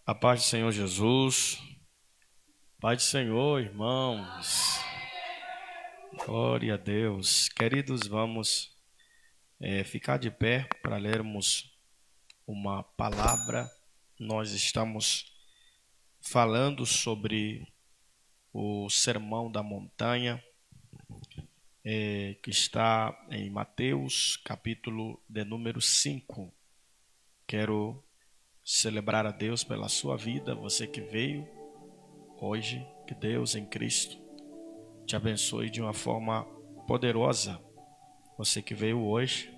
A paz do Senhor Jesus, paz do Senhor, irmãos, glória a Deus. Queridos, vamos ficar de pé para lermos uma palavra. Nós estamos falando sobre o Sermão da Montanha, que está em Mateus, capítulo de número 5. Quero celebrar a Deus pela sua vida, você que veio hoje, que Deus em Cristo te abençoe de uma forma poderosa. Você que veio hoje,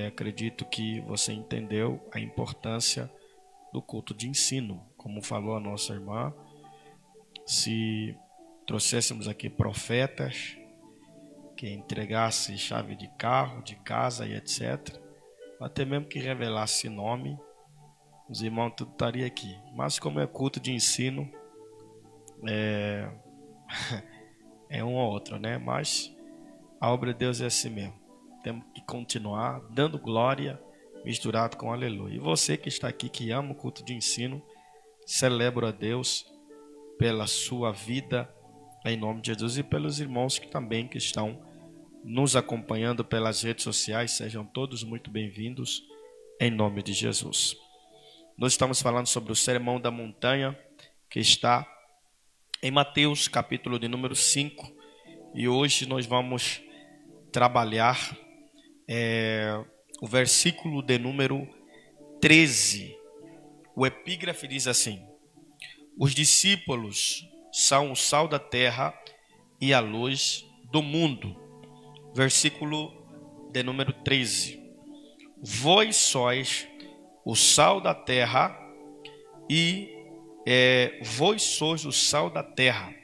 acredito que você entendeu a importância do culto de ensino. Como falou a nossa irmã, se trouxéssemos aqui profetas que entregasse chave de carro, de casa e etc., até mesmo que revelasse nome, os irmãos tudo estariam aqui. Mas como é culto de ensino, é um ou outro, né? Mas a obra de Deus é assim mesmo. Temos que continuar dando glória misturado com aleluia. E você que está aqui, que ama o culto de ensino, celebro a Deus pela sua vida, em nome de Jesus, e pelos irmãos que também que estão nos acompanhando pelas redes sociais. Sejam todos muito bem-vindos, em nome de Jesus. Nós estamos falando sobre o Sermão da Montanha, que está em Mateus, capítulo de número 5. E hoje nós vamos trabalhar o versículo de número 13. O epígrafe diz assim: os discípulos são o sal da terra e a luz do mundo. Versículo de número 13. Vós sois o sal da terra e vós sois o sal da terra.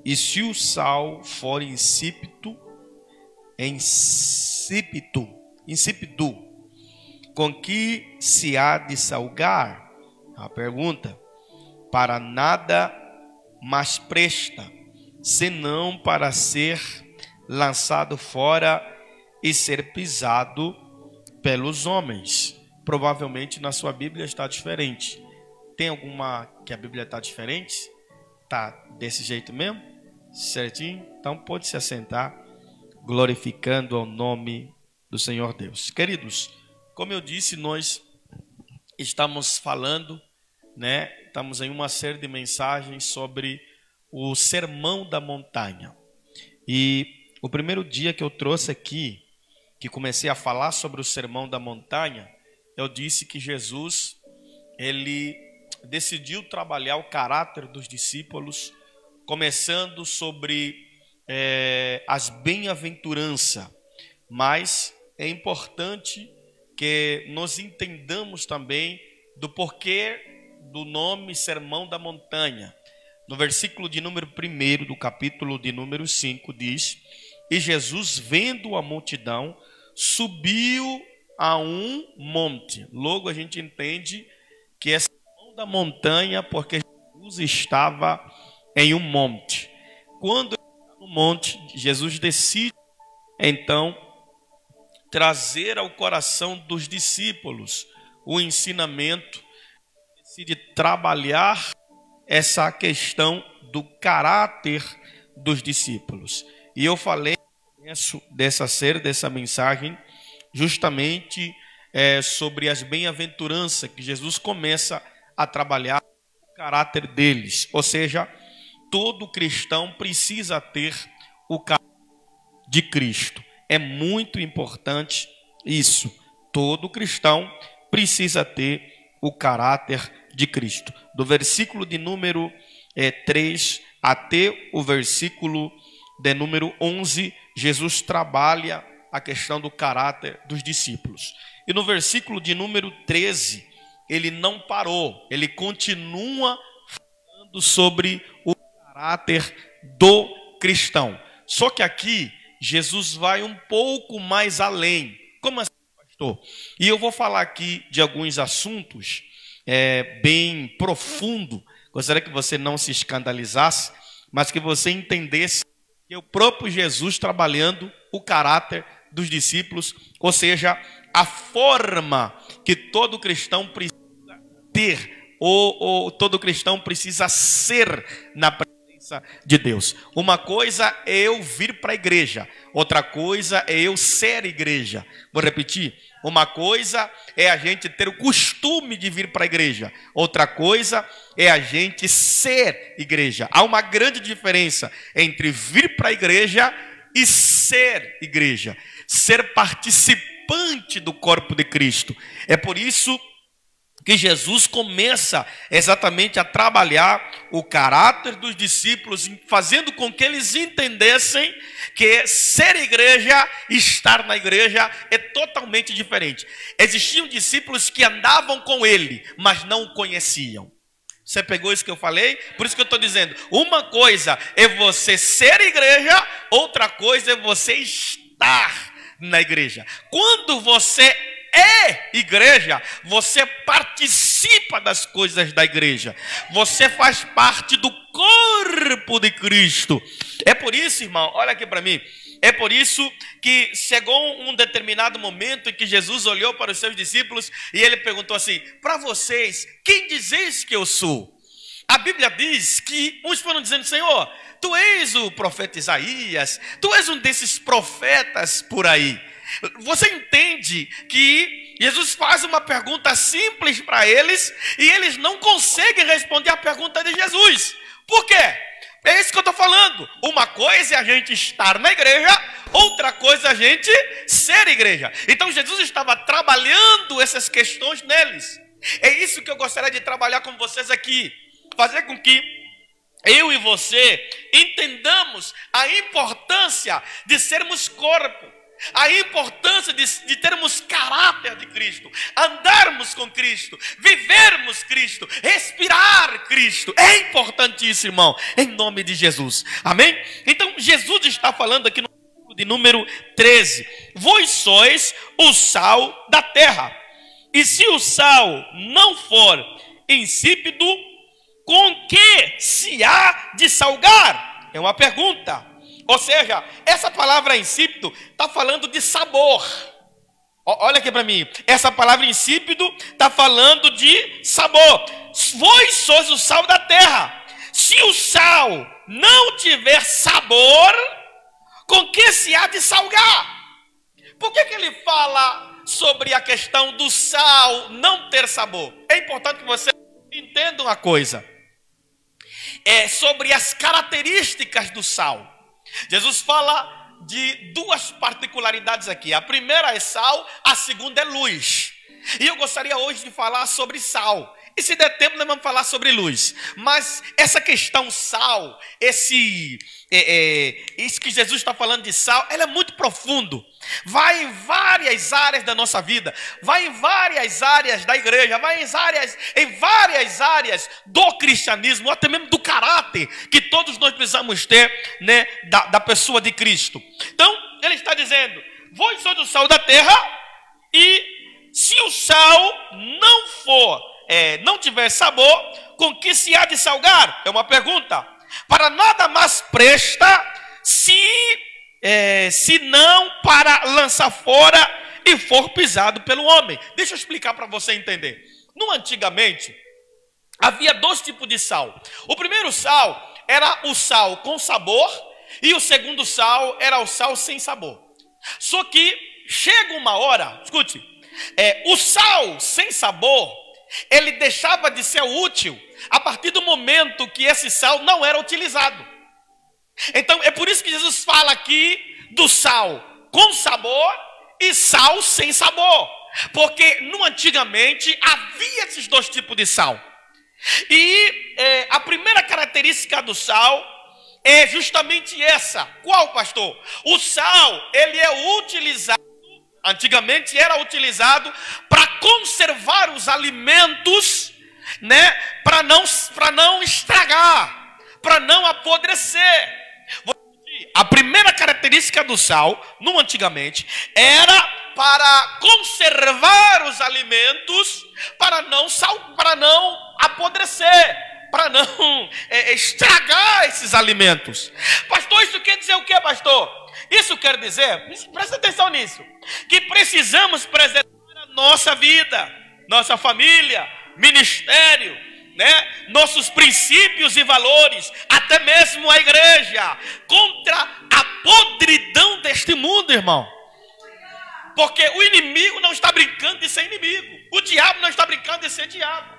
E se o sal for insípido, com que se há de salgar? A pergunta: para nada mais presta, senão para ser lançado fora e ser pisado pelos homens. Provavelmente na sua Bíblia está diferente. Tem alguma que a Bíblia está diferente? Está desse jeito mesmo? Certinho? Então pode se assentar, glorificando ao nome do Senhor Deus. Queridos, como eu disse, nós estamos falando, estamos em uma série de mensagens sobre o Sermão da Montanha. E o primeiro dia que eu trouxe aqui, que comecei a falar sobre o Sermão da Montanha, eu disse que Jesus, ele decidiu trabalhar o caráter dos discípulos, começando sobre as bem-aventuranças. Mas é importante que nós entendamos também do porquê do nome Sermão da Montanha. No versículo de número 1 do capítulo de número 5 diz: e Jesus, vendo a multidão, subiu a um monte. Logo a gente entende que é Sermão da Montanha porque Jesus estava em um monte. Quando ele está no monte, Jesus decide então trazer ao coração dos discípulos o ensinamento, decide trabalhar essa questão do caráter dos discípulos. E eu falei dessa mensagem justamente sobre as bem-aventuranças, que Jesus começa a trabalhar o caráter deles. Ou seja, todo cristão precisa ter o caráter de Cristo. É muito importante isso. Todo cristão precisa ter o caráter de Cristo. Do versículo de número 3 até o versículo de número 11, Jesus trabalha a questão do caráter dos discípulos. E no versículo de número 13, ele não parou, ele continua falando sobre o caráter do cristão. Só que aqui, Jesus vai um pouco mais além. Como assim, pastor? E eu vou falar aqui de alguns assuntos bem profundos. Gostaria que você não se escandalizasse, mas que você entendesse que o próprio Jesus trabalhando o caráter dos discípulos, ou seja, a forma que todo cristão precisa ter ou todo cristão precisa ser na presença de Deus. Uma coisa é eu vir para a igreja, outra coisa é eu ser igreja. Vou repetir. Uma coisa é a gente ter o costume de vir para a igreja, outra coisa é a gente ser igreja. Há uma grande diferença entre vir para a igreja e ser igreja, ser participante do corpo de Cristo. É por isso que Jesus começa exatamente a trabalhar o caráter dos discípulos, fazendo com que eles entendessem que ser igreja, estar na igreja é totalmente diferente. Existiam discípulos que andavam com ele, mas não o conheciam. Você pegou isso que eu falei? Por isso que eu estou dizendo, uma coisa é você ser igreja, outra coisa é você estar na igreja. Quando você é igreja, você participa das coisas da igreja, você faz parte do corpo de Cristo. É por isso, irmão, olha aqui para mim, é por isso que chegou um determinado momento em que Jesus olhou para os seus discípulos e ele perguntou assim: para vocês, quem dizeis que eu sou? A Bíblia diz que uns foram dizendo: Senhor, tu és o profeta Isaías, tu és um desses profetas por aí. Você entende que Jesus faz uma pergunta simples para eles e eles não conseguem responder a pergunta de Jesus. Por quê? É isso que eu estou falando. Uma coisa é a gente estar na igreja, outra coisa é a gente ser igreja. Então Jesus estava trabalhando essas questões neles. É isso que eu gostaria de trabalhar com vocês aqui. Fazer com que eu e você entendamos a importância de sermos corpo. A importância de termos caráter de Cristo, andarmos com Cristo, vivermos Cristo, respirar Cristo. É importantíssimo, irmão, em nome de Jesus. Amém? Então, Jesus está falando aqui no de número 13. Vós sois o sal da terra. E se o sal não for insípido, com que se há de salgar? É uma pergunta. Ou seja, essa palavra insípido está falando de sabor. Olha aqui para mim. Essa palavra insípido está falando de sabor. Vós sois o sal da terra. Se o sal não tiver sabor, com que se há de salgar? Por que ele fala sobre a questão do sal não ter sabor? É importante que você entenda uma coisa. É sobre as características do sal. Jesus fala de duas particularidades aqui. A primeira é sal, a segunda é luz. E eu gostaria hoje de falar sobre sal. E se der tempo, nós vamos falar sobre luz. Mas essa questão sal, isso que Jesus está falando de sal, ela é muito profundo. Vai em várias áreas da nossa vida. Vai em várias áreas da igreja. Vai em várias áreas do cristianismo, ou até mesmo do caráter que todos nós precisamos ter, né, da pessoa de Cristo. Então, ele está dizendo: vós sois o sal da terra, e se o sal não tiver sabor, com que se há de salgar? É uma pergunta. Para nada mais presta se não para lançar fora e for pisado pelo homem. Deixa eu explicar para você entender. Antigamente, havia dois tipos de sal. O primeiro sal era o sal com sabor, e o segundo sal era o sal sem sabor. Só que chega uma hora, escute, o sal sem sabor, ele deixava de ser útil a partir do momento que esse sal não era utilizado. Então é por isso que Jesus fala aqui do sal com sabor e sal sem sabor, porque antigamente havia esses dois tipos de sal. E a primeira característica do sal é justamente essa. Qual, pastor? O sal, ele é utilizado, antigamente era utilizado para conservar os alimentos, né, para não estragar, para não apodrecer. A primeira característica do sal, antigamente, era para conservar os alimentos, para não apodrecer, para não estragar esses alimentos. Pastor, isso quer dizer o que, pastor? Isso quer dizer, presta atenção nisso, que precisamos preservar a nossa vida, nossa família, ministério, nossos princípios e valores, até mesmo a igreja, contra a podridão deste mundo, irmão. Porque o inimigo não está brincando de ser inimigo. O diabo não está brincando de ser diabo.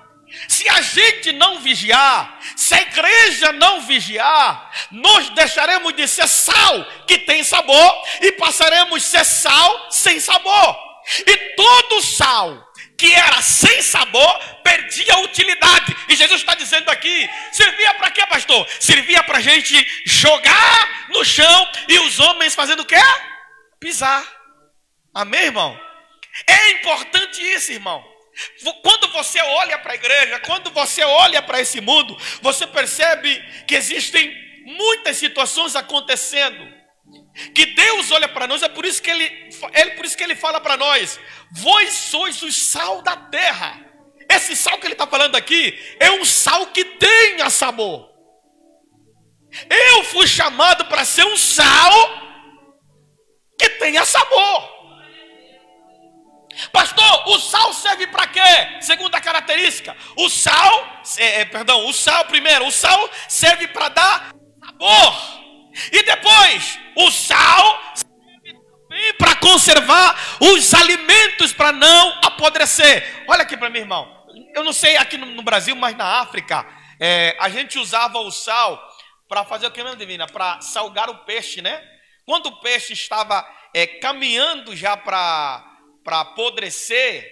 Se a gente não vigiar, se a igreja não vigiar, nós deixaremos de ser sal que tem sabor e passaremos a ser sal sem sabor. E todo sal que era sem sabor perdia a utilidade. E Jesus está dizendo aqui, servia para quê, pastor? Servia para a gente jogar no chão e os homens fazendo o quê? Pisar. Amém, irmão? É importante isso, irmão. Quando você olha para a igreja, quando você olha para esse mundo, você percebe que existem muitas situações acontecendo, que Deus olha para nós. É por isso que ele fala para nós: vós sois o sal da terra. Esse sal que ele está falando aqui é um sal que tenha sabor. Eu fui chamado para ser um sal que tenha sabor. Pastor, o sal serve para quê? Segunda característica, o sal serve para dar sabor. E depois, o sal serve também para conservar os alimentos, para não apodrecer. Olha aqui para mim, irmão. Eu não sei aqui no Brasil, mas na África, a gente usava o sal para fazer o que, mesmo, divina? Para salgar o peixe, né? Quando o peixe estava caminhando já para apodrecer,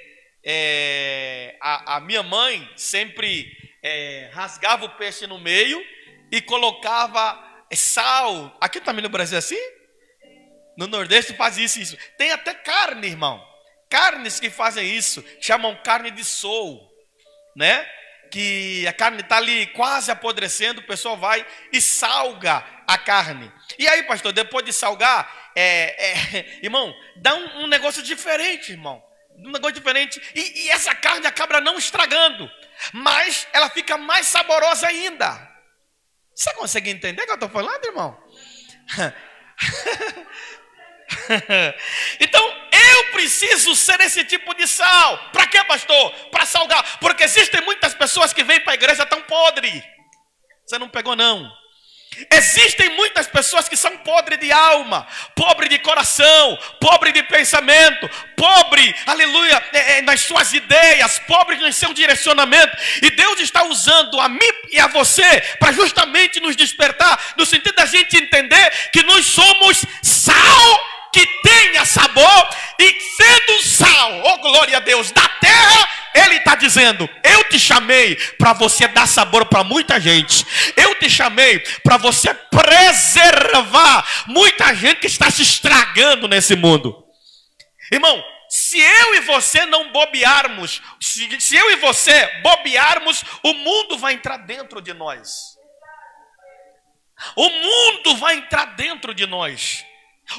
a minha mãe sempre rasgava o peixe no meio e colocava sal. Aqui também no Brasil é assim? No Nordeste faz isso. Tem até carne, irmão. Carnes que fazem isso, chamam carne de sou, né? Que a carne está ali quase apodrecendo, o pessoal vai e salga a carne. E aí, pastor, depois de salgar, irmão, dá um negócio diferente, irmão. Um negócio diferente. E essa carne acaba não estragando, mas ela fica mais saborosa ainda. Você consegue entender o que eu estou falando, irmão? Então, eu preciso ser esse tipo de sal. Para quê, pastor? Para salgar. Porque existem muitas pessoas que vêm para a igreja tão podre. Você não pegou, não. Existem muitas pessoas que são podres de alma, pobre de coração, pobre de pensamento, pobre, aleluia, nas suas ideias, pobre no seu direcionamento. E Deus está usando a mim e a você para justamente nos despertar, no sentido da gente entender que nós somos sal que tenha sabor. E sendo sal, oh glória a Deus, da terra, Ele está dizendo: eu te chamei para você dar sabor para muita gente. Eu te chamei para você preservar muita gente que está se estragando nesse mundo. Irmão, se eu e você não bobearmos, se eu e você bobearmos, o mundo vai entrar dentro de nós. O mundo vai entrar dentro de nós.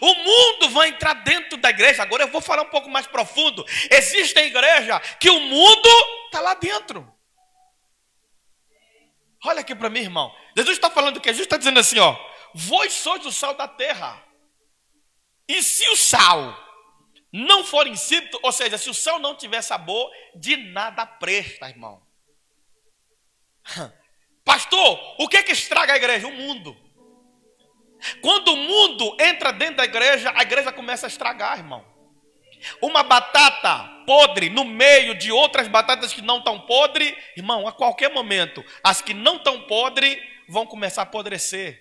O mundo vai entrar dentro da igreja. Agora eu vou falar um pouco mais profundo. Existe igreja que o mundo está lá dentro. Olha aqui para mim, irmão. Jesus está falando que Jesus está dizendo assim, ó: vós sois o sal da terra. E se o sal não for insípido, ou seja, se o sal não tiver sabor, de nada presta, irmão. Pastor, o que estraga a igreja? O mundo. Quando o mundo entra dentro da igreja, a igreja começa a estragar, irmão. Uma batata podre no meio de outras batatas que não estão podres, irmão, a qualquer momento, as que não estão podres vão começar a apodrecer.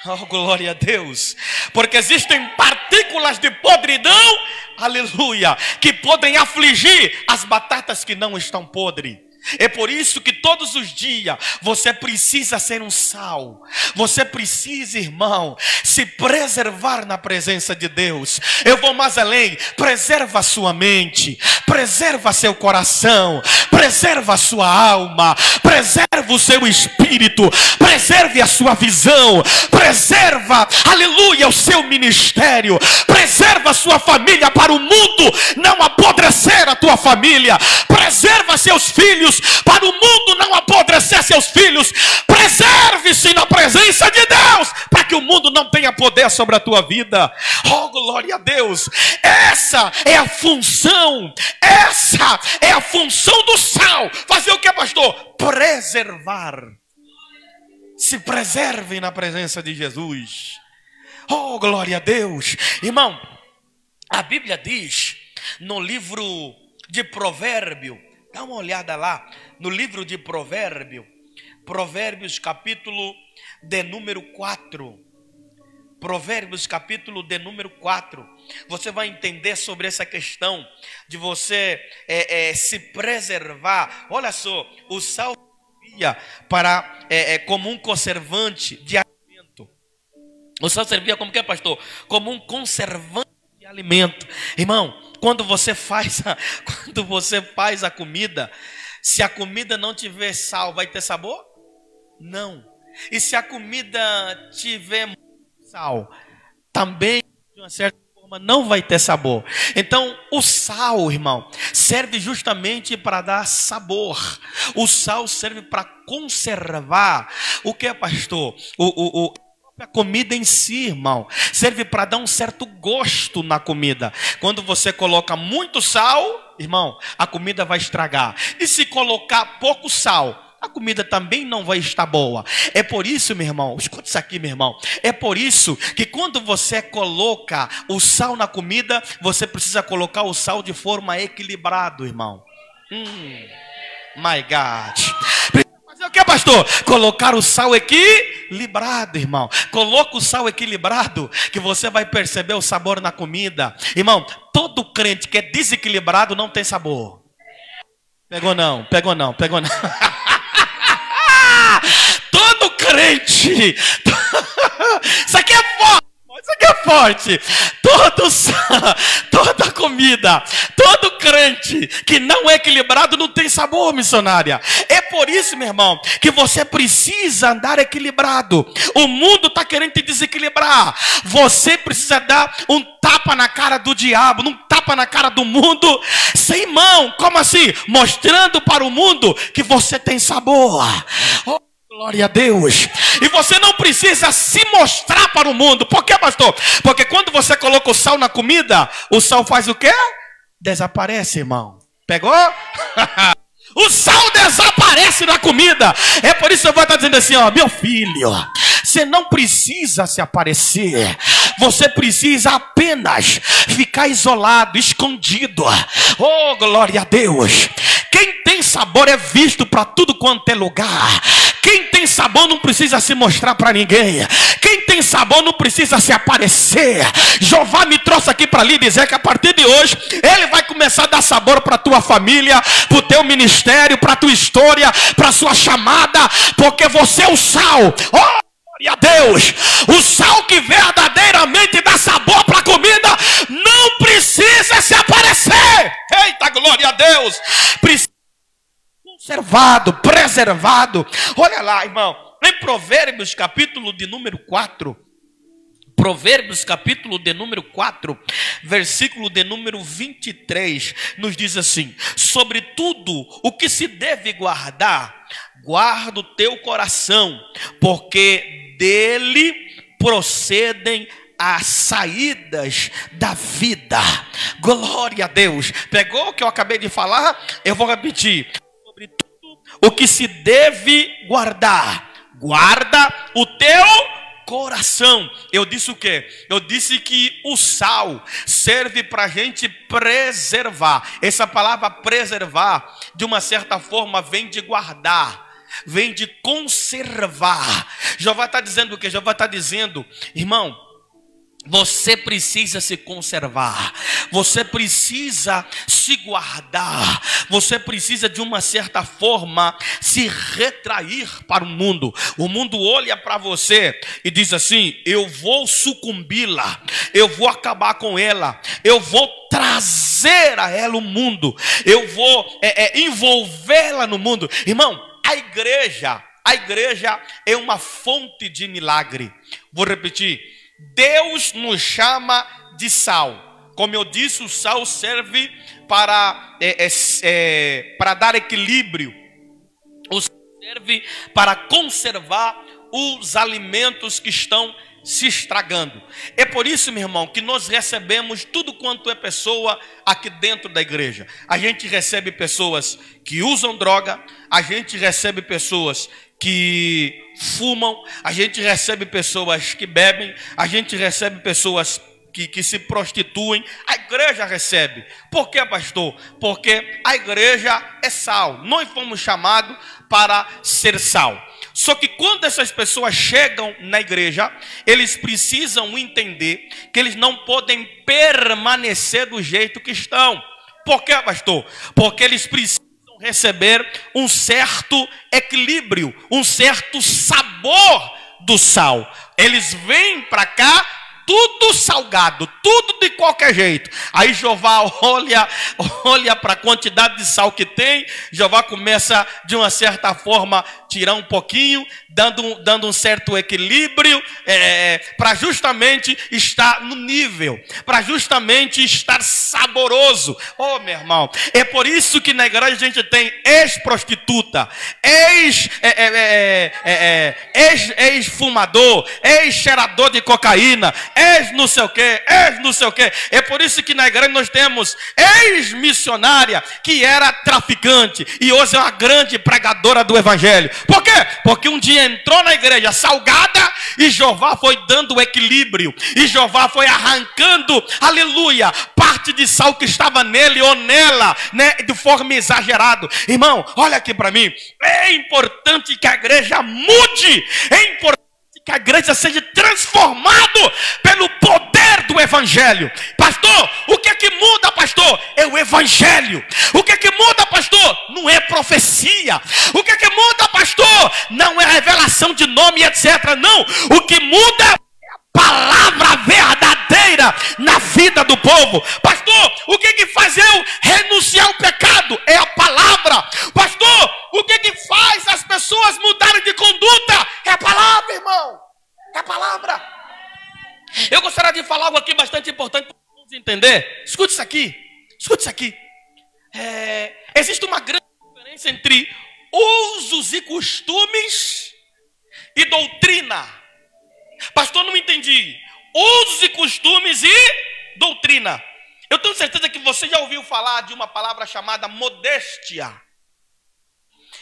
Oh, glória a Deus. Porque existem partículas de podridão, aleluia, que podem afligir as batatas que não estão podres. É por isso que todos os dias você precisa ser um sal. Você precisa, irmão, se preservar na presença de Deus. Eu vou mais além. Preserva a sua mente, preserva seu coração, preserva a sua alma, preserva o seu espírito, preserve a sua visão, preserva, aleluia, o seu ministério, preserva a sua família para o mundo não apodrecer a tua família, preserva seus filhos para o mundo não apodrecer seus filhos. Preserve-se na presença de Deus para que o mundo mundo não tenha poder sobre a tua vida. Oh, glória a Deus. Essa é a função. Essa é a função do sal. Fazer o que, pastor? Preservar. Se preservem na presença de Jesus. Oh, glória a Deus. Irmão, a Bíblia diz no livro de Provérbio, dá uma olhada lá, no livro de Provérbio, Provérbios capítulo de número 4. Provérbios capítulo de número 4. Você vai entender sobre essa questão de você se preservar. Olha só, o sal servia como um conservante de alimento. O sal servia como que, pastor? Como um conservante de alimento. Irmão, quando você faz a comida, se a comida não tiver sal, vai ter sabor? Não. E se a comida tiver sal, também de uma certa forma não vai ter sabor. Então o sal, irmão, serve justamente para dar sabor. O sal serve para conservar. O que é, pastor? A comida em si, irmão, serve para dar um certo gosto na comida. Quando você coloca muito sal, irmão, a comida vai estragar. E se colocar pouco sal, a comida também não vai estar boa. É por isso, meu irmão, escuta isso aqui, meu irmão. É por isso que quando você coloca o sal na comida, você precisa colocar o sal de forma equilibrada, irmão. My God. Fazer o que, pastor? Colocar o sal equilibrado, irmão. Coloca o sal equilibrado, que você vai perceber o sabor na comida. Irmão, todo crente que é desequilibrado não tem sabor. Pegou não, pegou não, pegou não. Todo crente. Isso aqui é forte. Isso aqui é forte. Toda comida, todo crente que não é equilibrado não tem sabor, missionária. É por isso, meu irmão, que você precisa andar equilibrado. O mundo está querendo te desequilibrar. Você precisa dar um tapa na cara do diabo, um tapa na cara do mundo. Sem mão, como assim? Mostrando para o mundo que você tem sabor. Oh, glória a Deus. E você não precisa se mostrar para o mundo. Por quê, pastor? Porque quando você coloca o sal na comida, o sal faz o quê? Desaparece, irmão. Pegou? O sal desaparece na comida. É por isso que eu vou estar dizendo assim, ó, meu filho, você não precisa se aparecer. Você precisa apenas ficar isolado, escondido. Oh, glória a Deus. Quem tem sabor é visto para tudo quanto é lugar. Quem tem sabor não precisa se mostrar para ninguém. Quem tem sabor não precisa se aparecer. Jeová me trouxe aqui para lhe dizer que a partir de hoje Ele vai começar a dar sabor para tua família, para o teu ministério, para a tua história, para a sua chamada, porque você é o sal. Oh, glória a Deus. O sal que verdadeiramente dá sabor para a comida não precisa se aparecer. Eita, glória a Deus. Precisa conservado, preservado. Olha lá, irmão, em Provérbios capítulo de número 4, Provérbios capítulo de número 4, versículo de número 23, nos diz assim: sobre tudo o que se deve guardar, guarda o teu coração, porque dele procedem as saídas da vida. Glória a Deus. Pegou o que eu acabei de falar? Eu vou repetir. Sobre tudo o que se deve guardar, guarda o teu coração. Eu disse o quê? Eu disse que o sal serve para a gente preservar. Essa palavra preservar, de uma certa forma, vem de guardar, vem de conservar. Jeová está dizendo o quê? Jeová está dizendo, irmão, você precisa se conservar, você precisa se guardar, você precisa de uma certa forma se retrair para o mundo. O mundo olha para você e diz assim: eu vou sucumbi-la, eu vou acabar com ela, eu vou trazer a ela o mundo, eu vou envolvê-la no mundo. Irmão, a igreja é uma fonte de milagre. Vou repetir. Deus nos chama de sal. Como eu disse, o sal serve para dar equilíbrio. O sal serve para conservar os alimentos que estão se estragando. É por isso, meu irmão, que nós recebemos tudo quanto é pessoa aqui dentro da igreja. A gente recebe pessoas que usam droga, a gente recebe pessoas que fumam, a gente recebe pessoas que bebem, a gente recebe pessoas que se prostituem. A igreja recebe. Por quê, pastor? Porque a igreja é sal. Nós fomos chamados para ser sal. Só que quando essas pessoas chegam na igreja, eles precisam entender que eles não podem permanecer do jeito que estão. Por quê, pastor? Porque eles precisam receber um certo equilíbrio, um certo sabor do sal. Eles vêm para cá tudo salgado, tudo de qualquer jeito. Aí Jeová olha para a quantidade de sal que tem. Jeová começa de uma certa forma tirar um pouquinho, dando um certo equilíbrio, para justamente estar no nível, para justamente estar saboroso. Oh, meu irmão, é por isso que na igreja a gente tem ex-prostituta, ex-fumador, ex-cheirador de cocaína, não sei o que. É por isso que na igreja nós temos ex-missionária que era traficante e hoje é uma grande pregadora do evangelho. Por quê? Porque um dia entrou na igreja salgada e Jeová foi dando equilíbrio, e Jeová foi arrancando, aleluia, parte de sal que estava nele ou nela, né, de forma exagerada. Irmão, olha aqui para mim. É importante que a igreja mude. É importante que a igreja seja transformada pelo poder do evangelho. Pastor, o que é que muda, pastor? É o evangelho. O que é que muda, pastor? Não é profecia. O que é que muda, pastor? Não é revelação de nome, etc. Não. O que muda é a palavra verdadeira na vida do povo. Pastor, o que é que faz eu renunciar ao pecado? É a palavra. Pastor, o que é que faz as pessoas mudarem de conduta? É a palavra, irmão. É a palavra. Eu gostaria de falar algo aqui bastante importante para vocês entender. Escute isso aqui. Escute isso aqui. Existe uma grande diferença entre usos e costumes e doutrina. Pastor, não entendi. Usos e costumes e doutrina. Eu tenho certeza que você já ouviu falar de uma palavra chamada modéstia.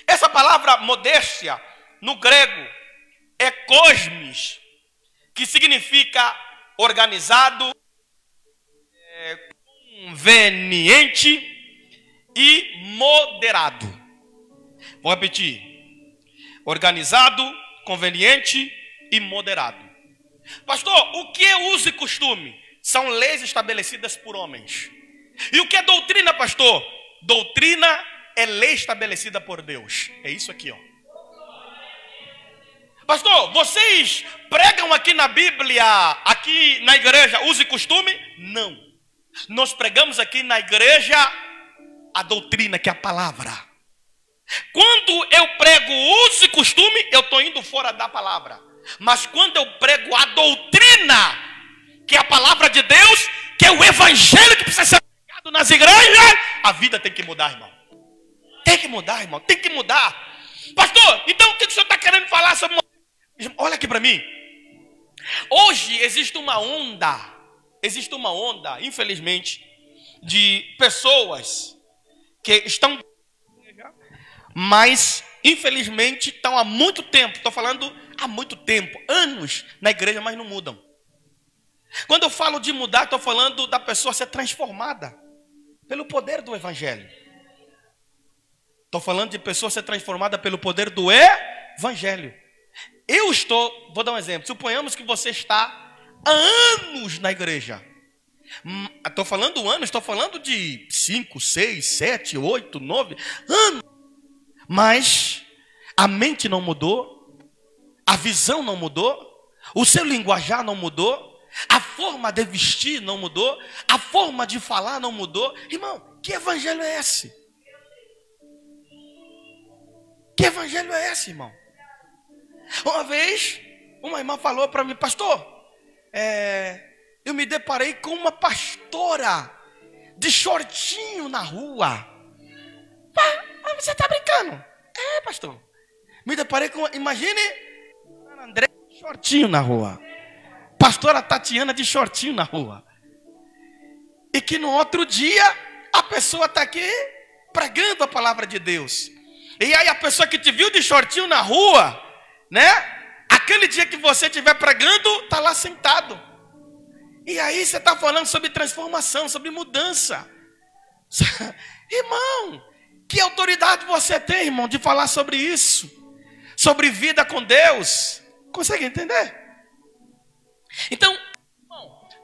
Essa palavra modéstia, no grego, é cosmis, que significa organizado, conveniente e moderado. Vou repetir. Organizado, conveniente e moderado. Pastor, o que é uso e costume? São leis estabelecidas por homens. E o que é doutrina, pastor? Doutrina é lei estabelecida por Deus. É isso aqui, ó. Pastor, vocês pregam aqui na Bíblia, aqui na igreja, uso e costume? Não. Nós pregamos aqui na igreja a doutrina, que é a palavra. Quando eu prego uso e costume, eu estou indo fora da palavra. Mas quando eu prego a doutrina, que é a palavra de Deus, que é o evangelho que precisa ser pregado nas igrejas, a vida tem que mudar, irmão. Tem que mudar, irmão. Tem que mudar. Pastor, então o que o senhor está querendo falar sobre... Olha aqui para mim. Hoje existe uma onda, infelizmente, de pessoas que estão, mas infelizmente estão há muito tempo, estou falando há muito tempo, anos na igreja, mas não mudam. Quando eu falo de mudar, estou falando da pessoa ser transformada pelo poder do evangelho. Estou falando de pessoa ser transformada pelo poder do evangelho. Vou dar um exemplo. Suponhamos que você está há anos na igreja. Estou falando anos, estou falando de 5, 6, 7, 8, 9 anos. Mas a mente não mudou, a visão não mudou, o seu linguajar não mudou, a forma de vestir não mudou, a forma de falar não mudou. Irmão, que evangelho é esse? Que evangelho é esse, irmão? Uma vez, uma irmã falou para mim: pastor, eu me deparei com uma pastora de shortinho na rua. Você está brincando? Pastor. Me deparei com, imagine, André, shortinho na rua. pastora Tatiana de shortinho na rua. E que no outro dia a pessoa está aqui pregando a palavra de Deus. E aí a pessoa que te viu de shortinho na rua, né? Aquele dia que você estiver pregando, está lá sentado. E aí você está falando sobre transformação, sobre mudança. Irmão, que autoridade você tem, irmão, de falar sobre isso? Sobre vida com Deus? Consegue entender? Então,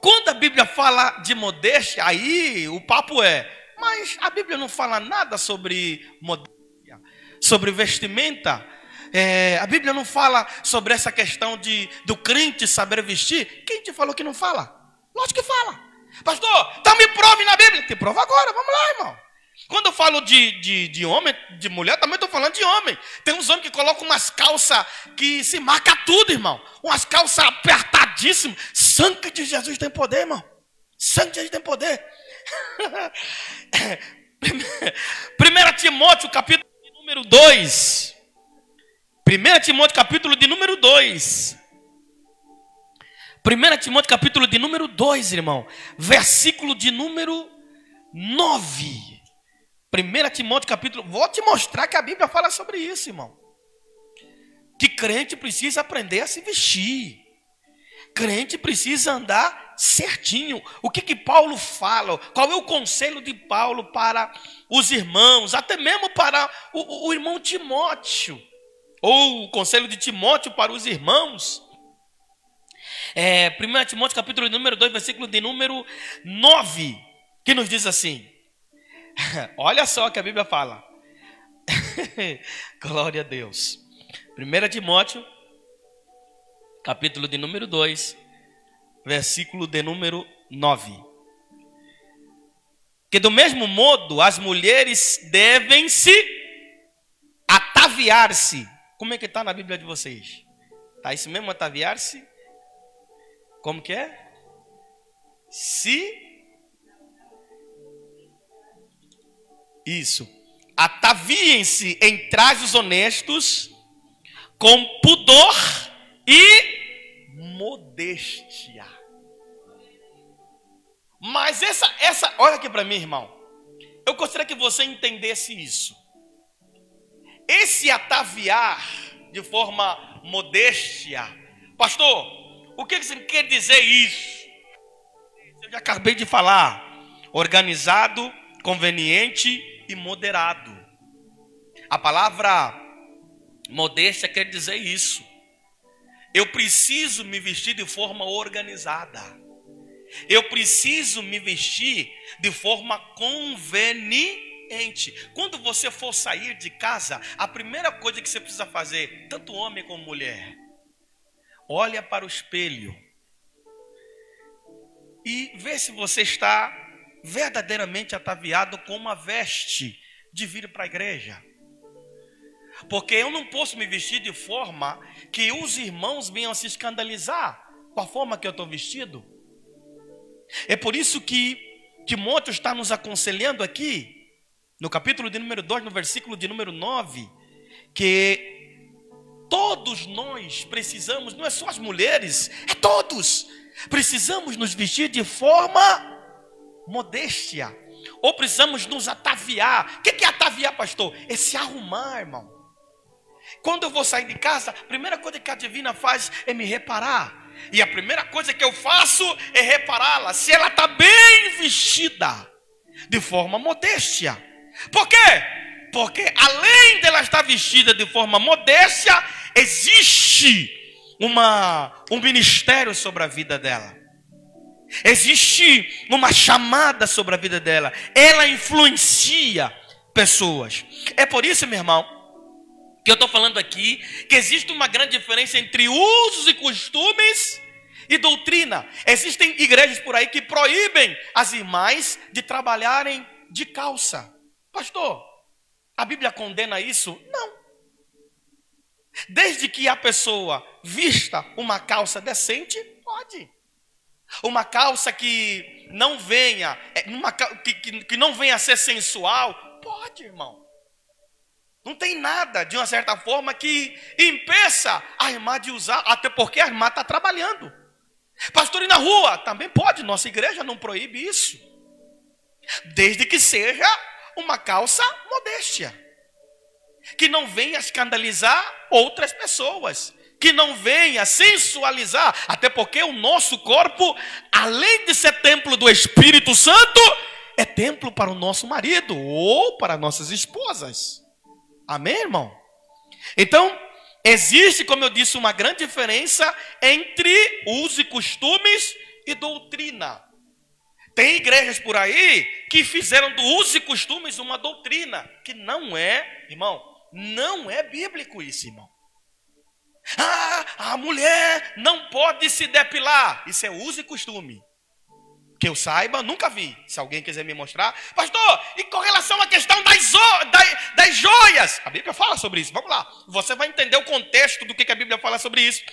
quando a Bíblia fala de modéstia, aí o papo é, mas a Bíblia não fala nada sobre modéstia, sobre vestimenta. A Bíblia não fala sobre essa questão do crente saber vestir. Quem te falou que não fala? Lógico que fala. Pastor, então me prove na Bíblia. Te prova agora, vamos lá, irmão. Quando eu falo de homem, de mulher, também estou falando de homem. Tem uns homens que colocam umas calças que se marca tudo, irmão. Umas calças apertadíssimas. Sangue de Jesus tem poder, irmão. Sangue de Jesus tem poder. 1 Timóteo, capítulo de número 2. 1 Timóteo, capítulo de número 2. 1 Timóteo, capítulo de número 2, irmão. Versículo de número 9. 1 Timóteo, capítulo... Vou te mostrar que a Bíblia fala sobre isso, irmão. Que crente precisa aprender a se vestir. Crente precisa andar certinho. O que Paulo fala? Qual é o conselho de Paulo para os irmãos? Até mesmo para o irmão Timóteo. Ou o conselho de Timóteo para os irmãos. 1 Timóteo, capítulo de número 2, versículo de número 9. Que nos diz assim. Olha só o que a Bíblia fala. Glória a Deus. 1 Timóteo, capítulo de número 2, versículo de número 9. Que do mesmo modo as mulheres devem se ataviar-se. Como é que está na Bíblia de vocês? Está isso mesmo, ataviar-se? Como que é? Isso. Ataviem-se em trajes honestos, com pudor e modéstia. Mas olha aqui para mim, irmão. Eu gostaria que você entendesse isso. Esse ataviar de forma modéstia. Pastor, o que você quer dizer isso? Eu já acabei de falar. Organizado, conveniente e moderado. A palavra modéstia quer dizer isso. Eu preciso me vestir de forma organizada. Eu preciso me vestir de forma conveniente. Quando você for sair de casa, a primeira coisa que você precisa fazer, tanto homem como mulher, olha para o espelho e vê se você está verdadeiramente ataviado com uma veste de vir para a igreja. Porque eu não posso me vestir de forma que os irmãos venham se escandalizar com a forma que eu estou vestido. É por isso que Timóteo está nos aconselhando aqui, no capítulo de número 2, no versículo de número 9, que todos nós precisamos, não é só as mulheres, é todos, precisamos nos vestir de forma modéstia, ou precisamos nos ataviar. O que é ataviar, pastor? É se arrumar, irmão. Quando eu vou sair de casa, a primeira coisa que a divina faz é me reparar. E a primeira coisa que eu faço é repará-la, se ela está bem vestida, de forma modéstia. Por quê? Porque além dela estar vestida de forma modéstia, existe um ministério sobre a vida dela. Existe uma chamada sobre a vida dela. Ela influencia pessoas. É por isso, meu irmão, que eu estou falando aqui, que existe uma grande diferença entre usos e costumes e doutrina. Existem igrejas por aí que proíbem as irmãs de trabalharem de calça. Pastor, a Bíblia condena isso? Não. Desde que a pessoa vista uma calça decente, pode. Uma calça que não venha, que não venha a ser sensual, pode, irmão. Não tem nada, de uma certa forma, que impeça a irmã de usar, até porque a irmã está trabalhando. Pastor, e na rua? Também pode, nossa igreja não proíbe isso. Desde que seja uma calça modéstia, que não venha escandalizar outras pessoas, que não venha sensualizar, até porque o nosso corpo, além de ser templo do Espírito Santo, é templo para o nosso marido ou para nossas esposas. Amém, irmão? Então, existe, como eu disse, uma grande diferença entre usos e costumes e doutrina. Tem igrejas por aí que fizeram do uso e costumes uma doutrina, que não é, irmão, não é bíblico isso, irmão. A mulher não pode se depilar. Isso é uso e costume. Que eu saiba, nunca vi. Se alguém quiser me mostrar. Pastor, e com relação à questão das joias? A Bíblia fala sobre isso. Vamos lá. Você vai entender o contexto do que a Bíblia fala sobre isso.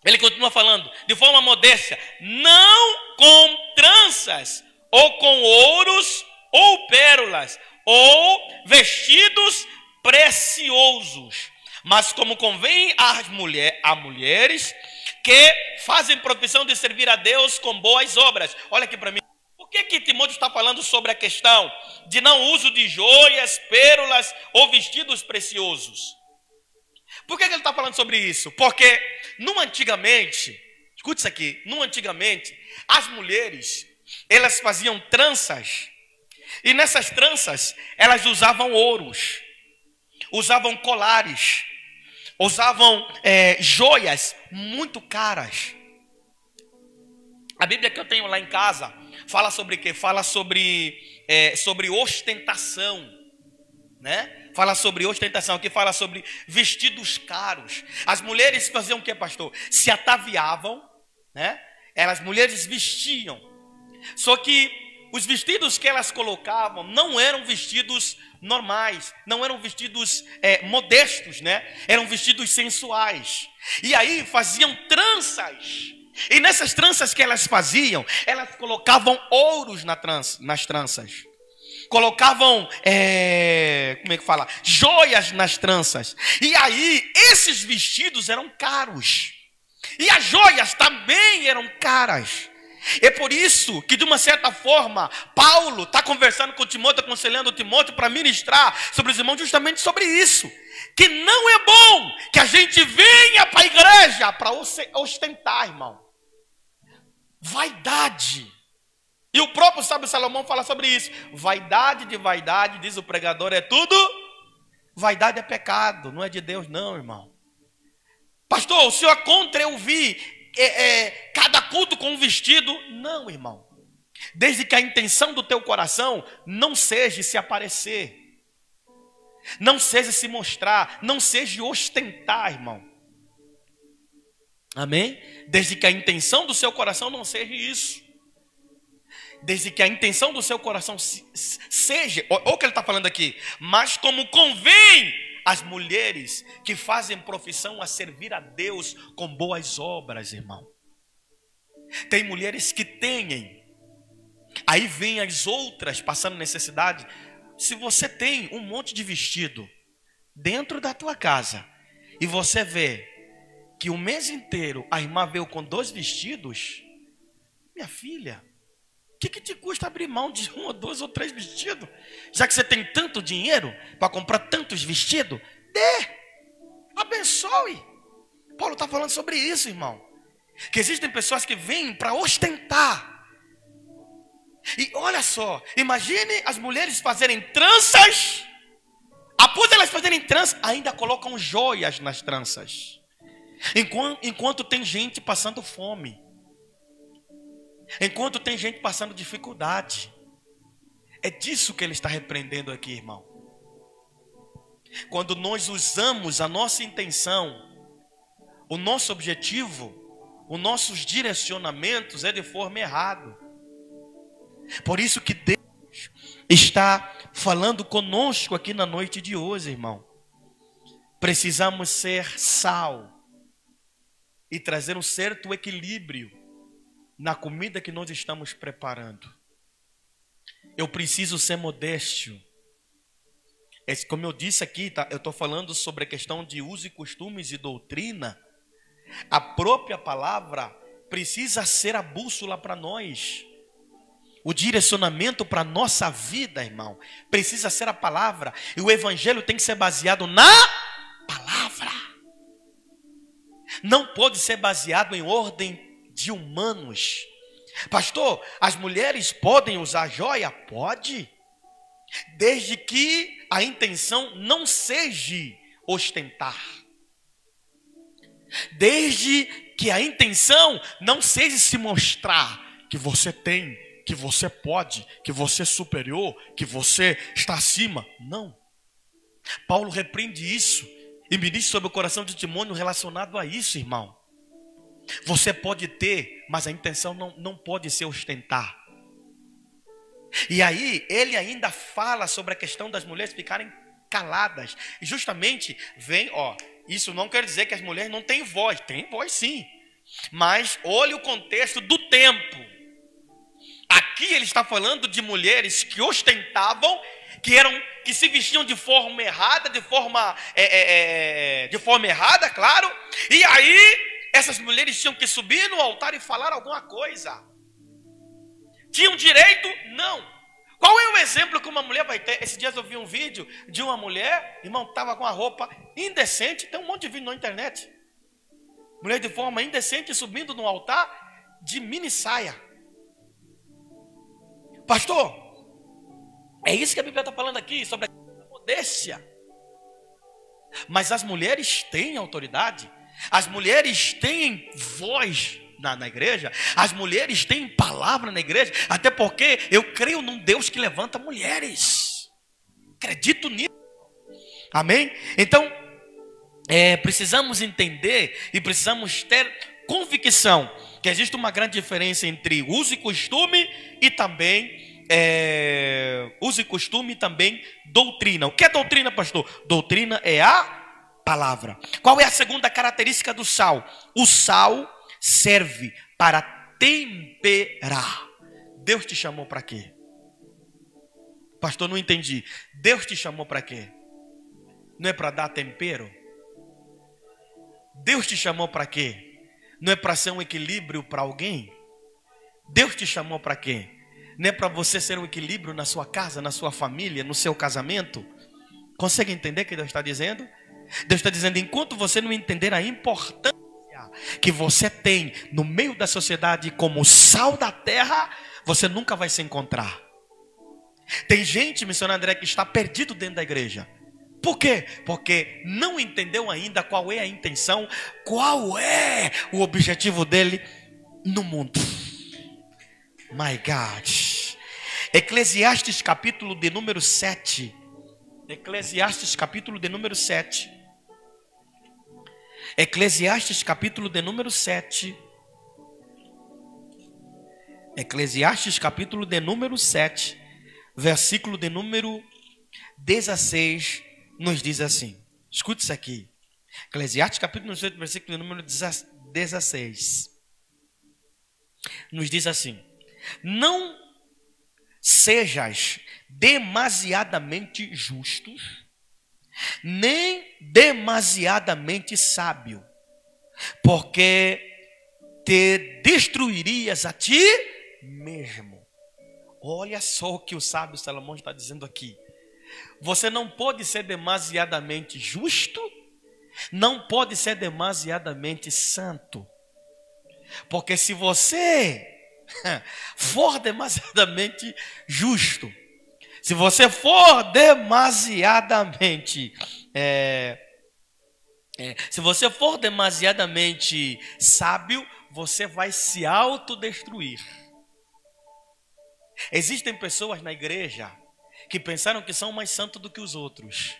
Ele continua falando, de forma modesta, não com tranças, ou com ouros, ou pérolas, ou vestidos preciosos, mas como convém a mulheres que fazem profissão de servir a Deus com boas obras. Olha aqui para mim. Por que Timóteo está falando sobre a questão de não uso de joias, pérolas ou vestidos preciosos? Por que ele está falando sobre isso? Porque antigamente, escute isso aqui, antigamente, as mulheres, elas faziam tranças, e nessas tranças, elas usavam ouros, usavam colares, usavam joias muito caras. A Bíblia que eu tenho lá em casa, fala sobre o quê? Fala sobre ostentação, né? Fala sobre ostentação, aqui fala sobre vestidos caros. As mulheres faziam o que, pastor? Se ataviavam, né? As mulheres vestiam. Só que os vestidos que elas colocavam não eram vestidos normais, não eram vestidos modestos, né? Eram vestidos sensuais. E aí faziam tranças. E nessas tranças que elas faziam, elas colocavam ouros nas tranças. Colocavam, como é que fala? Joias nas tranças. E aí, esses vestidos eram caros. E as joias também eram caras. É por isso que, de uma certa forma, Paulo está conversando com Timóteo, aconselhando Timóteo para ministrar sobre os irmãos justamente sobre isso. Que não é bom que a gente venha para a igreja para ostentar, irmão. Vaidade. E o próprio sábio Salomão fala sobre isso. Vaidade de vaidade, diz o pregador, é tudo. Vaidade é pecado, não é de Deus não, irmão. Pastor, o senhor é contra eu vir cada culto com um vestido? Não, irmão. Desde que a intenção do teu coração não seja se aparecer, não seja se mostrar, não seja ostentar, irmão. Amém? Desde que a intenção do seu coração não seja isso. Desde que a intenção do seu coração seja, olha o que ele está falando aqui, mas como convém às mulheres que fazem profissão a servir a Deus com boas obras, irmão. Tem mulheres que têm, aí vem as outras passando necessidade. Se você tem um monte de vestido dentro da tua casa e você vê que o mês inteiro a irmã veio com 2 vestidos, minha filha, o que te custa abrir mão de 1 ou 2 ou 3 vestidos? Já que você tem tanto dinheiro para comprar tantos vestidos, dê, abençoe. Paulo está falando sobre isso, irmão. Que existem pessoas que vêm para ostentar. E olha só, imagine as mulheres fazerem tranças. Após elas fazerem tranças, ainda colocam joias nas tranças. Enquanto tem gente passando fome. Enquanto tem gente passando dificuldade. É disso que ele está repreendendo aqui, irmão. Quando nós usamos a nossa intenção, o nosso objetivo, os nossos direcionamentos é de forma errada. Por isso que Deus está falando conosco aqui na noite de hoje, irmão. Precisamos ser sal e trazer um certo equilíbrio na comida que nós estamos preparando. Eu preciso ser modesto. Como eu disse aqui, eu estou falando sobre a questão de uso e costumes e doutrina. A própria palavra, precisa ser a bússola para nós. O direcionamento para a nossa vida, irmão, precisa ser a palavra. E o evangelho tem que ser baseado na palavra. Não pode ser baseado em ordem de humanos. Pastor, as mulheres podem usar joia? Pode. Desde que a intenção não seja ostentar. Desde que a intenção não seja se mostrar que você tem, que você pode, que você é superior, que você está acima. Não. Paulo repreende isso e me diz sobre o coração de Timóteo relacionado a isso, irmão. Você pode ter, mas a intenção não pode ser ostentar. E aí, ele ainda fala sobre a questão das mulheres ficarem caladas. E justamente vem, isso não quer dizer que as mulheres não têm voz. Tem voz sim. Mas olhe o contexto do tempo. Aqui ele está falando de mulheres que ostentavam, que se vestiam de forma errada, de forma errada, claro. E aí, essas mulheres tinham que subir no altar e falar alguma coisa. Tinham direito? Não. Qual é o exemplo que uma mulher vai ter? Esses dias eu vi um vídeo de uma mulher, irmão, estava com a roupa indecente. Tem um monte de vídeo na internet. Mulher de forma indecente subindo no altar de mini saia. Pastor, é isso que a Bíblia está falando aqui, sobre a modéstia. Mas as mulheres têm autoridade. As mulheres têm voz na igreja. As mulheres têm palavra na igreja. Até porque eu creio num Deus que levanta mulheres. Acredito nisso. Amém? Então, precisamos entender e precisamos ter convicção que existe uma grande diferença entre uso e costume e também uso e costume e também doutrina. O que é doutrina, pastor? Doutrina é a palavra. Qual é a segunda característica do sal? O sal serve para temperar. Deus te chamou para quê? Pastor, não entendi. Deus te chamou para quê? Não é para dar tempero? Deus te chamou para quê? Não é para ser um equilíbrio para alguém? Deus te chamou para quê? Não é para você ser um equilíbrio na sua casa, na sua família, no seu casamento? Consegue entender o que Deus está dizendo? Deus está dizendo, enquanto você não entender a importância que você tem no meio da sociedade como sal da terra, você nunca vai se encontrar. Tem gente, missionário André, que está perdido dentro da igreja. Por quê? Porque não entendeu ainda qual é a intenção, qual é o objetivo dele no mundo. My God. Eclesiastes capítulo de número 7. Eclesiastes capítulo de número 7. Eclesiastes capítulo de número 7. Eclesiastes capítulo de número 7. Versículo de número 16. Nos diz assim, escute isso aqui. Eclesiastes capítulo 7, versículo número 16. Nos diz assim: não sejas demasiadamente justos, nem demasiadamente sábio, porque te destruirias a ti mesmo. Olha só o que o sábio Salomão está dizendo aqui. Você não pode ser demasiadamente justo, não pode ser demasiadamente santo. Porque se você for demasiadamente justo, se você for demasiadamente se você for demasiadamente sábio, você vai se autodestruir. Existem pessoas na igreja que pensaram que são mais santos do que os outros.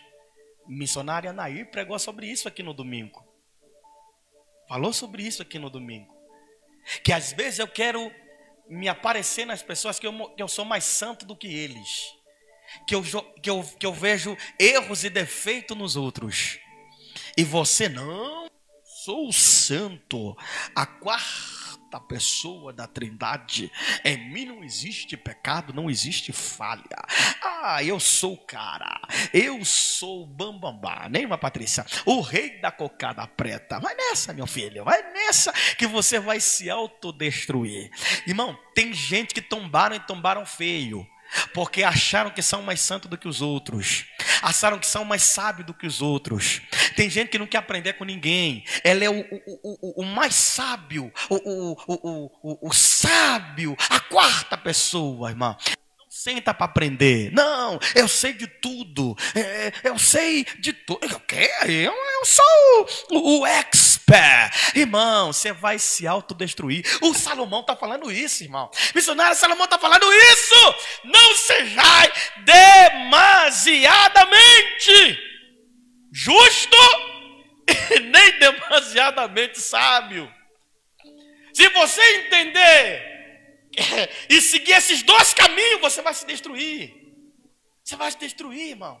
Missionária Nair pregou sobre isso aqui no domingo. Falou sobre isso aqui no domingo. Que às vezes eu quero me aparecer nas pessoas que eu sou mais santo do que eles. Que eu vejo erros e defeitos nos outros. E você não, sou o santo. A quarta quarta pessoa da Trindade. Em mim não existe pecado, não existe falha. Ah, eu sou o cara, eu sou o bambambá, nem uma Patrícia, o rei da cocada preta. Vai nessa, meu filho, vai nessa que você vai se autodestruir. Irmão, tem gente que tombaram e tombaram feio, porque acharam que são mais santos do que os outros, acharam que são mais sábios do que os outros. Tem gente que não quer aprender com ninguém. Ela é o mais sábio, o sábio, a quarta pessoa, irmão. Não senta para aprender. Não, eu sei de tudo. Eu sei de tudo. Eu sou o expert. Irmão, você vai se autodestruir. O Salomão está falando isso, irmão. Missionário, Salomão está falando isso. Não sejais demasiadamente justo e nem demasiadamente sábio. Se você entender e seguir esses dois caminhos, você vai se destruir. Você vai se destruir, irmão.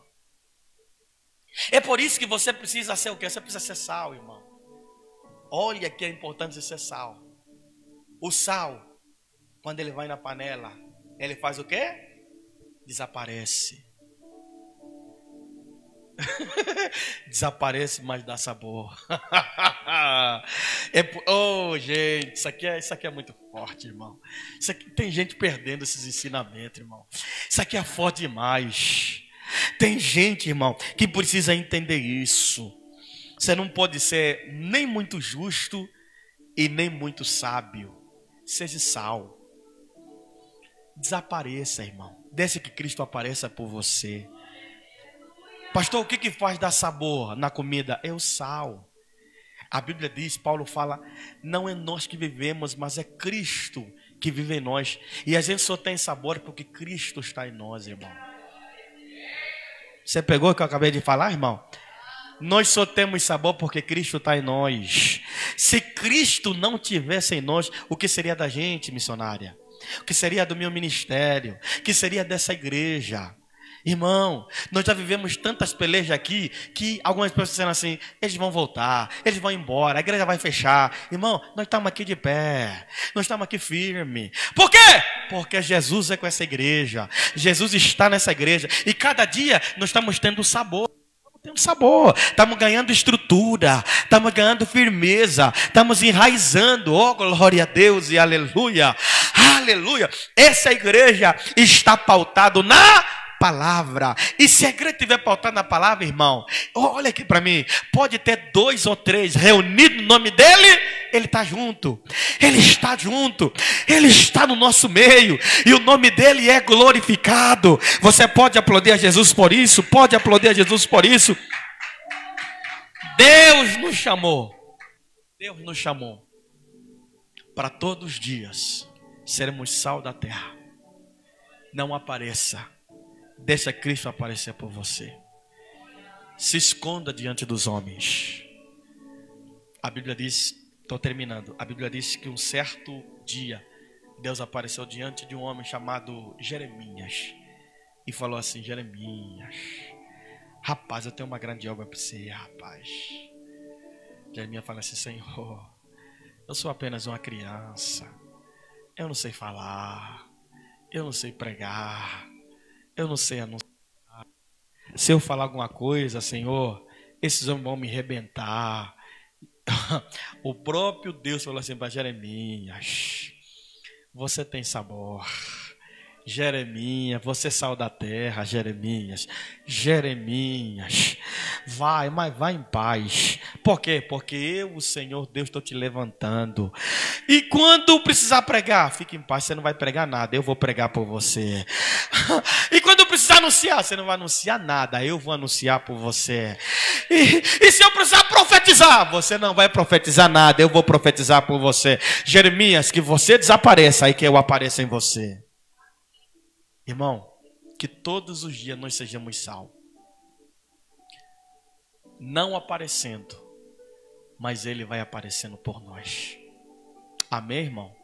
É por isso que você precisa ser o quê? Você precisa ser sal, irmão. Olha que é importante ser sal. O sal, quando ele vai na panela, ele faz o quê? Desaparece. Desaparece, mas dá sabor. Gente, isso aqui é muito forte, irmão. Isso aqui, tem gente perdendo esses ensinamentos, irmão. Isso aqui é forte demais. Tem gente, irmão, que precisa entender isso. Você não pode ser nem muito justo e nem muito sábio. Seja sal. Desapareça, irmão. Deixa que Cristo apareça por você. Pastor, o que faz dar sabor na comida? É o sal. A Bíblia diz, Paulo fala, não é nós que vivemos, mas é Cristo que vive em nós. E a gente só tem sabor porque Cristo está em nós, irmão. Você pegou o que eu acabei de falar, irmão? Nós só temos sabor porque Cristo está em nós. Se Cristo não tivesse em nós, o que seria da gente, missionária? O que seria do meu ministério? O que seria dessa igreja? Irmão, nós já vivemos tantas pelejas aqui que algumas pessoas disseram assim, eles vão voltar, eles vão embora, a igreja vai fechar. Irmão, nós estamos aqui de pé, nós estamos aqui firme. Por quê? Porque Jesus é com essa igreja, Jesus está nessa igreja e cada dia nós estamos tendo sabor. Estamos ganhando estrutura, estamos ganhando firmeza, estamos enraizando. Oh, glória a Deus e aleluia, aleluia. Essa igreja está pautada na palavra. E se a igreja estiver pautada na palavra, irmão, olha aqui para mim, pode ter 2 ou 3 reunidos no nome dele, ele está junto, ele está junto, ele está no nosso meio, e o nome dele é glorificado. Você pode aplaudir a Jesus por isso? Pode aplaudir a Jesus por isso? Deus nos chamou para todos os dias sermos sal da terra. Não apareça, deixa Cristo aparecer por você. Se esconda diante dos homens. A Bíblia diz, estou terminando, a Bíblia diz que um certo dia Deus apareceu diante de um homem chamado Jeremias e falou assim, Jeremias, rapaz, eu tenho uma grande obra para você, rapaz. Jeremias fala assim, Senhor, eu sou apenas uma criança, eu não sei falar, eu não sei pregar, eu não sei anunciar. Se eu falar alguma coisa, Senhor, esses homens vão me arrebentar. O próprio Deus falou assim para Jeremias, você tem sabor. Jeremias, você saiu da terra, Jeremias, vai, mas vai em paz. Por quê? Porque eu, o Senhor Deus, estou te levantando. E quando precisar pregar, fique em paz, você não vai pregar nada, eu vou pregar por você. E quando precisar anunciar, você não vai anunciar nada, eu vou anunciar por você. E se eu precisar profetizar, você não vai profetizar nada, eu vou profetizar por você. Jeremias, que você desapareça e que eu apareça em você. Irmão, que todos os dias nós sejamos sal. Não aparecendo, mas ele vai aparecendo por nós. Amém, irmão?